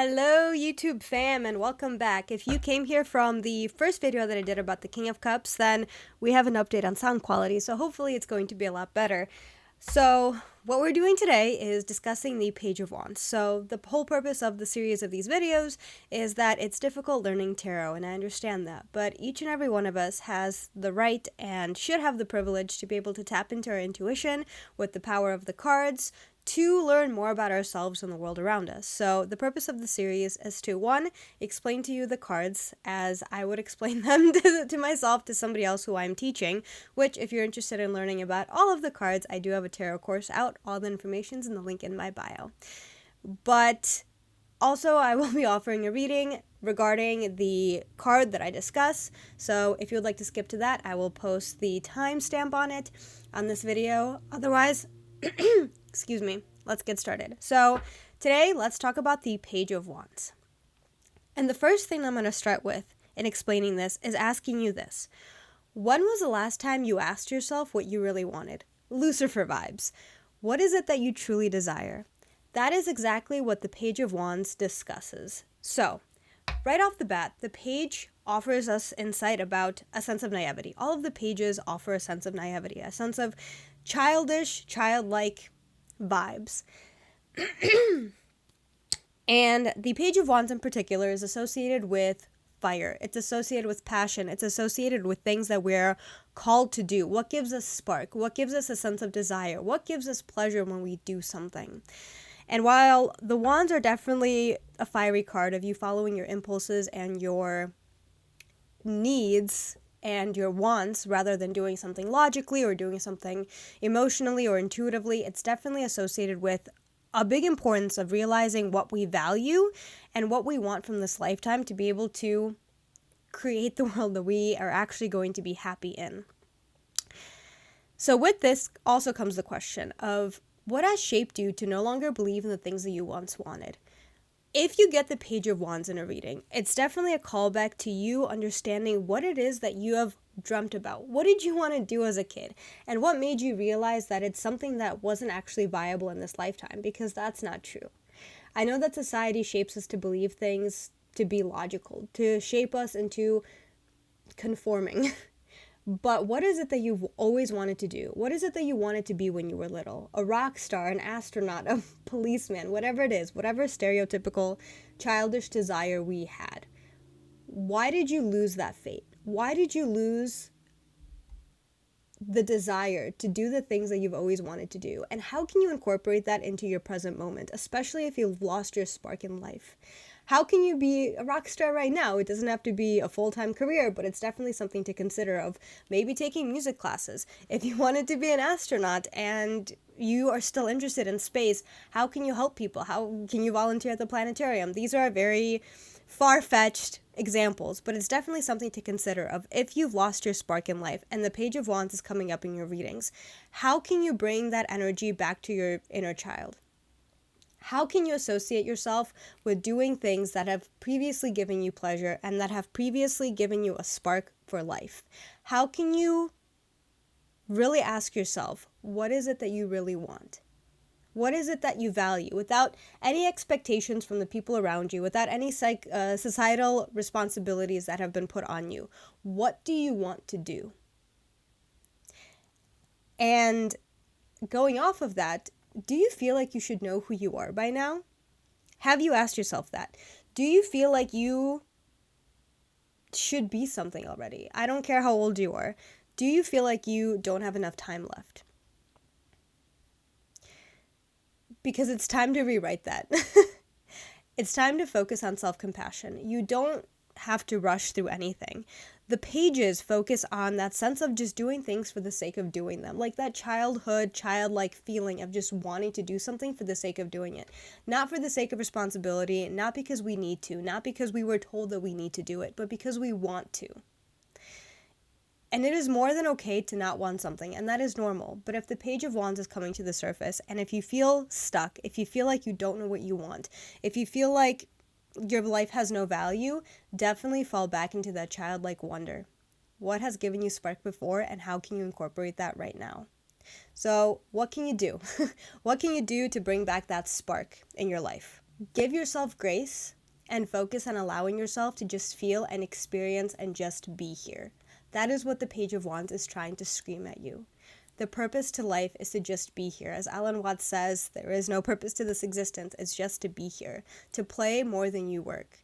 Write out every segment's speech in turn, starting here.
Hello YouTube fam and welcome back. If you came here from the first video that I did about the King of Cups, then we have an update on sound quality, so hopefully it's going to be a lot better. So what we're doing today is discussing the Page of Wands. So the whole purpose of the series of these videos is that it's difficult learning tarot, and I understand that, but each and every one of us has the right and should have the privilege to be able to tap into our intuition with the power of the cards to learn more about ourselves and the world around us. So the purpose of the series is to, one, explain to you the cards as I would explain them to myself, to somebody else who I'm teaching, which if you're interested in learning about all of the cards, I do have a tarot course out. All the information's in the link in my bio. But also, I will be offering a reading regarding the card that I discuss, so if you would like to skip to that, I will post the timestamp on it on this video. Otherwise, excuse me, let's get started. So today, let's talk about the Page of Wands. And the first thing I'm going to start with in explaining this is asking you this. When was the last time you asked yourself what you really wanted? Lucifer vibes. What is it that you truly desire? That is exactly what the Page of Wands discusses. So, right off the bat, the page offers us insight about a sense of naivety. All of the pages offer a sense of naivety, a sense of childish, childlike vibes. And the Page of Wands in particular is associated with fire. It's associated with passion. It's associated with things that we're called to do. What gives us spark? What gives us a sense of desire? What gives us pleasure when we do something? And while the wands are definitely a fiery card of you following your impulses and your needs and your wants rather than doing something logically or doing something emotionally or intuitively, it's definitely associated with a big importance of realizing what we value and what we want from this lifetime to be able to create the world that we are actually going to be happy in. So with this also comes the question of what has shaped you to no longer believe in the things that you once wanted? If you get the Page of Wands in a reading, it's definitely a callback to you understanding what it is that you have dreamt about. What did you want to do as a kid? And what made you realize that it's something that wasn't actually viable in this lifetime? Because that's not true. I know that society shapes us to believe things to be logical, to shape us into conforming. But what is it that you've always wanted to do? What is it that you wanted to be when you were little? A rock star, an astronaut, a policeman, whatever it is, whatever stereotypical childish desire we had. Why did you lose that fate? Why did you lose the desire to do the things that you've always wanted to do? And how can you incorporate that into your present moment, especially if you've lost your spark in life? How can you be a rock star right now? It doesn't have to be a full-time career, but it's definitely something to consider of maybe taking music classes. If you wanted to be an astronaut and you are still interested in space, how can you help people? How can you volunteer at the planetarium? These are very far-fetched examples, but it's definitely something to consider of if you've lost your spark in life and the Page of Wands is coming up in your readings. How can you bring that energy back to your inner child? How can you associate yourself with doing things that have previously given you pleasure and that have previously given you a spark for life? How can you really ask yourself, what is it that you really want? What is it that you value without any expectations from the people around you, without any societal responsibilities that have been put on you? What do you want to do? And going off of that, do you feel like you should know who you are by now? Have you asked yourself that? Do you feel like you should be something already? I don't care how old you are. Do you feel like you don't have enough time left? Because it's time to rewrite that. It's time to focus on self-compassion. You don't have to rush through anything. The pages focus on that sense of just doing things for the sake of doing them. Like that childlike feeling of just wanting to do something for the sake of doing it. Not for the sake of responsibility, not because we need to, not because we were told that we need to do it, but because we want to. And it is more than okay to not want something, and that is normal. But if the Page of Wands is coming to the surface, and if you feel stuck, if you feel like you don't know what you want, if you feel like your life has no value, definitely fall back into that childlike wonder. What has given you spark before, and how can you incorporate that right now? So what can you do? What can you do to bring back that spark in your life? Give yourself grace and focus on allowing yourself to just feel and experience and just be here. That is what the Page of Wands is trying to scream at you. The purpose to life is to just be here. As Alan Watts says, there is no purpose to this existence. It's just to be here, to play more than you work.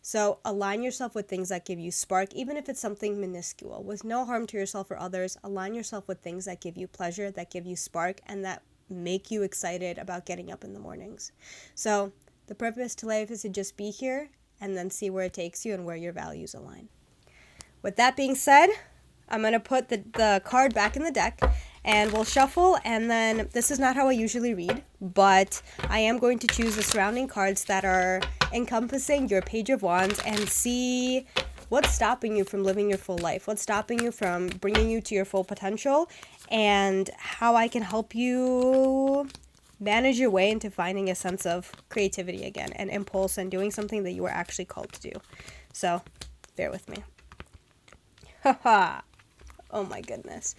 So align yourself with things that give you spark, even if it's something minuscule. With no harm to yourself or others, align yourself with things that give you pleasure, that give you spark, and that make you excited about getting up in the mornings. So the purpose to life is to just be here and then see where it takes you and where your values align. With that being said, I'm going to put the card back in the deck and we'll shuffle, and then this is not how I usually read, but I am going to choose the surrounding cards that are encompassing your Page of Wands and see what's stopping you from living your full life, what's stopping you from bringing you to your full potential, and how I can help you manage your way into finding a sense of creativity again and impulse and doing something that you were actually called to do. So, bear with me. Haha. Oh my goodness.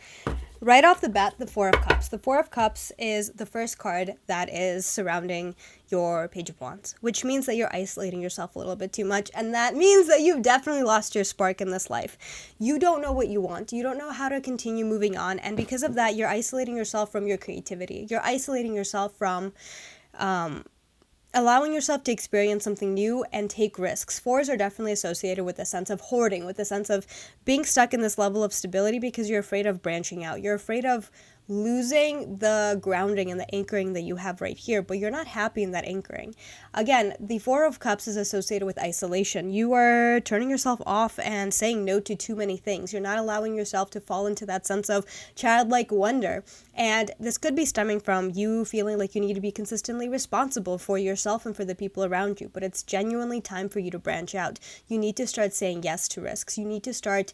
Right off the bat, the Four of Cups. The Four of Cups is the first card that is surrounding your Page of Wands, which means that you're isolating yourself a little bit too much, and that means that you've definitely lost your spark in this life. You don't know what you want. You don't know how to continue moving on, and because of that, you're isolating yourself from your creativity. You're isolating yourself from allowing yourself to experience something new and take risks. Fours are definitely associated with a sense of hoarding, with a sense of being stuck in this level of stability because you're afraid of branching out. You're afraid of losing the grounding and the anchoring that you have right here, but you're not happy in that anchoring. Again, the Four of Cups is associated with isolation. You are turning yourself off and saying no to too many things. You're not allowing yourself to fall into that sense of childlike wonder. And this could be stemming from you feeling like you need to be consistently responsible for yourself and for the people around you, but it's genuinely time for you to branch out. You need to start saying yes to risks. You need to start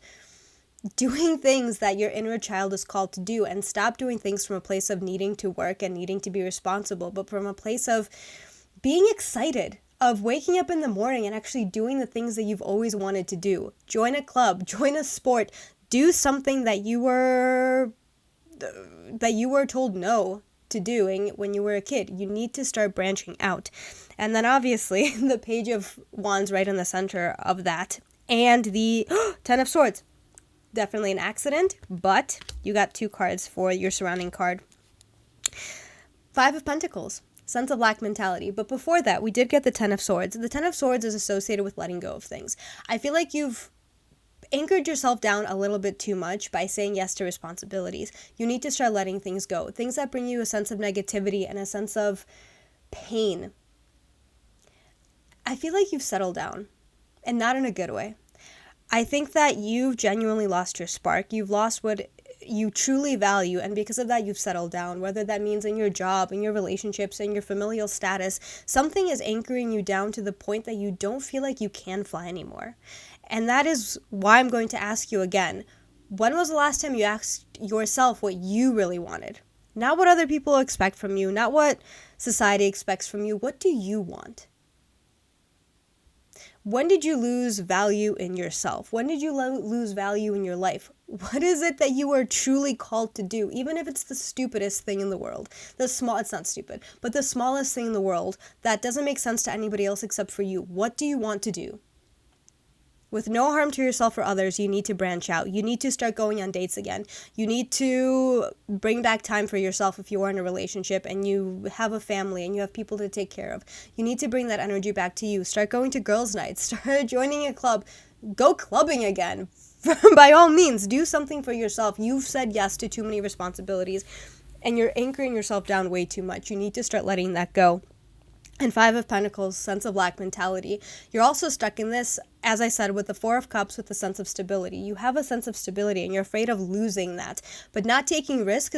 doing things that your inner child is called to do, and stop doing things from a place of needing to work and needing to be responsible, but from a place of being excited, of waking up in the morning and actually doing the things that you've always wanted to do. Join a club, join a sport, do something that you were told no to doing when you were a kid. You need to start branching out. And then obviously the Page of Wands right in the center of that, and the Ten of Swords. Definitely an accident, but you got two cards for your surrounding card. Five of Pentacles, sense of lack mentality. But before that, we did get the Ten of Swords. The Ten of Swords is associated with letting go of things. I feel like you've anchored yourself down a little bit too much by saying yes to responsibilities. You need to start letting things go. Things that bring you a sense of negativity and a sense of pain. I feel like you've settled down, and not in a good way. I think that you've genuinely lost your spark. You've lost what you truly value, and because of that, you've settled down. Whether that means in your job, in your relationships, in your familial status, something is anchoring you down to the point that you don't feel like you can fly anymore. And that is why I'm going to ask you again, when was the last time you asked yourself what you really wanted? Not what other people expect from you, not what society expects from you. What do you want? When did you lose value in yourself? When did you lose value in your life? What is it that you are truly called to do? Even if it's the stupidest thing in the world. It's not stupid, but the smallest thing in the world that doesn't make sense to anybody else except for you. What do you want to do? With no harm to yourself or others, you need to branch out. You need to start going on dates again. You need to bring back time for yourself if you are in a relationship and you have a family and you have people to take care of. You need to bring that energy back to you. Start going to girls' nights. Start joining a club. Go clubbing again. By all means, do something for yourself. You've said yes to too many responsibilities and you're anchoring yourself down way too much. You need to start letting that go. And Five of Pentacles, sense of lack mentality. You're also stuck in this, as I said, with the Four of Cups, with the sense of stability. You have a sense of stability and you're afraid of losing that. But not taking risks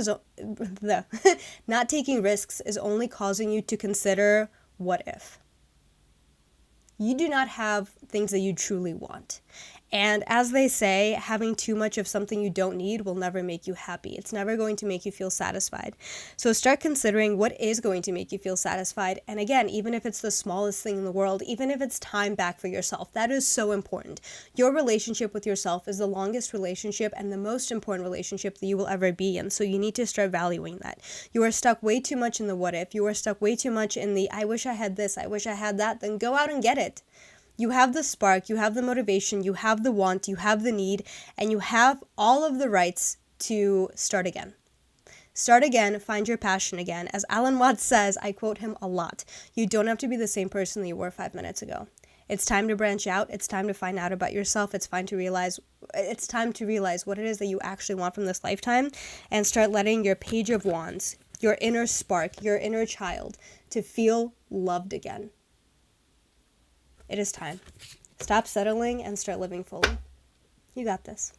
is only causing you to consider what if. You do not have things that you truly want. And as they say, having too much of something you don't need will never make you happy. It's never going to make you feel satisfied. So start considering what is going to make you feel satisfied. And again, even if it's the smallest thing in the world, even if it's time back for yourself, that is so important. Your relationship with yourself is the longest relationship and the most important relationship that you will ever be in. So you need to start valuing that. You are stuck way too much in the what if. You are stuck way too much in the I wish I had this, I wish I had that. Then go out and get it. You have the spark, you have the motivation, you have the want, you have the need, and you have all of the rights to start again. Start again, find your passion again. As Alan Watts says, I quote him a lot, you don't have to be the same person that you were 5 minutes ago. It's time to branch out. It's time to find out about yourself. It's time to realize what it is that you actually want from this lifetime and start letting your page of wands, your inner spark, your inner child, to feel loved again. It is time. Stop settling and start living fully. You got this.